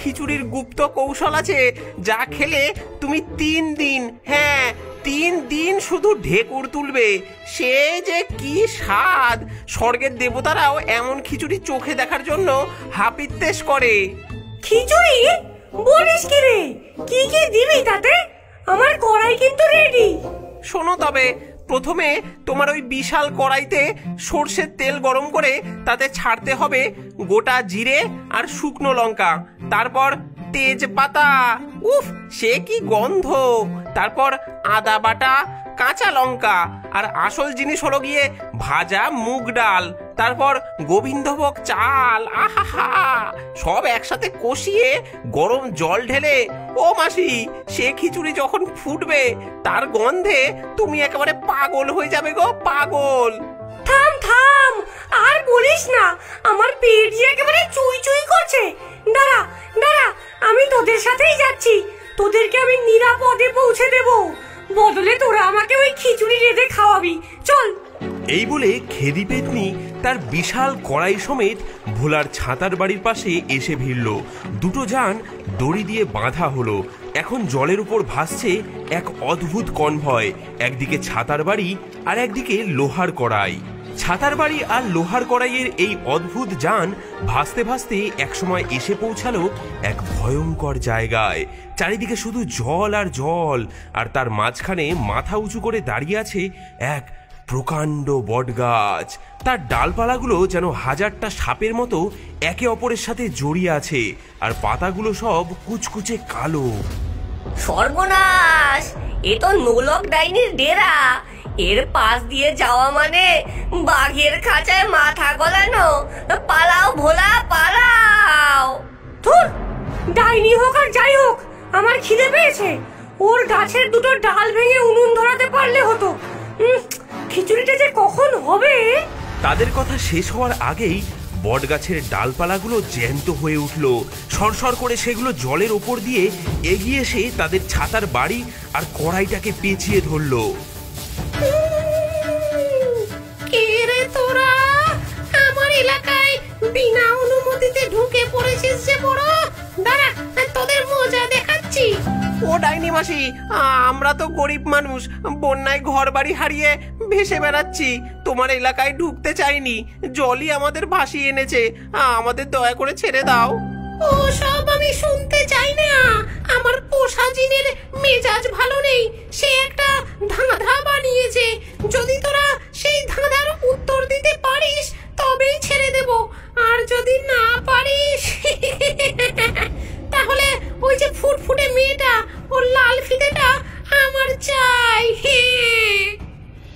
খিচুড়ির গুপ্ত কৌশল আছে, যা খেলে তুমি 3 দিন, হ্যাঁ 3 দিন শুধু ঢেকুর তুলবে। সে যে কি স্বাদ! স্বর্গের দেবতারাও এমন খিচুড়ি চোখে দেখার জন্য হাপিত্তেশ করে। খিচুড়ি বলিস কি রে? কি কি দিবি তাতে? আমার কড়াই কিন্তু রেডি। শোনো তবে, প্রথমে তোমার ওই বিশাল কড়াইতে সর্ষের তেল গরম করে তাতে ছাড়তে হবে গোটা জিরে আর শুকনো লঙ্কা, তারপর তেজপাতা, উফ সে কি গন্ধ, তারপর আদা বাটা, কাঁচা লঙ্কা, আর আসল জিনিস হলো গিয়ে ভাজা মুগ ডাল, তারপর গোবিন্দভোগ চাল। আহা, সব একসাথে কষিয়ে গরম জল ঢেলে, ও মাসি সে খিচুড়ি যখন ফুটবে তার গন্ধে তুমি একেবারে পাগল হয়ে যাবে গো, পাগল। থাম থাম, আর বলিস না, আমার পেট যে একেবারে চুই চুই করছে। দাঁড়া দাঁড়া, আমি তোদের সাথেই যাচ্ছি, তোদেরকে আমি নিরাপদে পৌঁছে দেব, বদলে তোরা আমাকে ওই খিচুড়ি রেঁধে খাওয়াবি, চল। এই বলে খেদি পেতনি তার বিশাল কড়াই সমেত ভোলার ছাতার বাড়ির পাশে এসে ভিড়ল। দুটো যান দড়ি দিয়ে বাঁধা হলো। এখন জলের উপর ভাসছে এক অদ্ভুত কনভয়, একদিকে ছাতার বাড়ি আর একদিকে লোহার কড়াই। ছাতার বাড়ি আর লোহার কড়াইয়ের এই অদ্ভুত যান ভাসতে ভাসতে একসময় এসে পৌঁছালো এক ভয়ঙ্কর জায়গায়। চারিদিকে শুধু জল আর জল, আর তার মাঝখানে মাথা উঁচু করে দাঁড়িয়ে আছে এক প্রকাণ্ড বটগাছ। তার ডালপালাগুলো যেন হাজারটা সাপের মতো একে অপরের সাথে জড়িয়ে আছে, আর পাতাগুলো সব কুচকুচে কালো। সর্বনাশ, এ তো নোলক ডাইনির ডেরা। এর পাশ দিয়ে যাওয়া মানে বাঘের খাঁচায় মাথা গলানো। পালাও ভোলা, পালাও। ধুর, ডাইনি হোক আর যাই হোক, আমার খিদে পেয়েছে। ওর গাছের দুটো ডাল ভেঙে উনুন ধরাতে পারলে হতো। খিচুড়িটা যে কখন হবে? তাদের কথা শেষ হওয়ার আগেই বটগাছের ডালপালাগুলো জ্যান্ত হয়ে উঠল। সরসর করে সেগুলো জলের ওপর দিয়ে এগিয়ে এসে তাদের ছাতার বাড়ি আর কড়াইটাকে পেঁচিয়ে ধরল। কে রে তোরা? আমার এলাকায় বিনা অনুমতিতে ঢুকে পড়েছিস যে বড়? দাঁড়া, তোদের মজা দেখাচ্ছি। ও ডাইনি মাসি, আমরা তো গরিব মানুষ, বন্যায় ঘর বাড়ি হারিয়ে ভেসে বেড়াচ্ছি, তোমার এলাকায় ঢুকতে চাইনি, জলই আমাদের ভাসিয়ে এনেছে, আমাদের দয়া করে ছেড়ে দাও। ও সব আমি শুনতে চাই না। আমার পোষা জিনের মেজাজ ভালো নেই, সে একটা ধাঁধা বানিয়েছে। যদি তোরা সেই ধাঁধার উত্তর দিতে পারিস তবেই ছেড়ে দেব, আর যদি না পারিস তাহলে ওই যে ফুটফুটে মেয়েটা, ওর লাল ফিতেটা আমার চাই।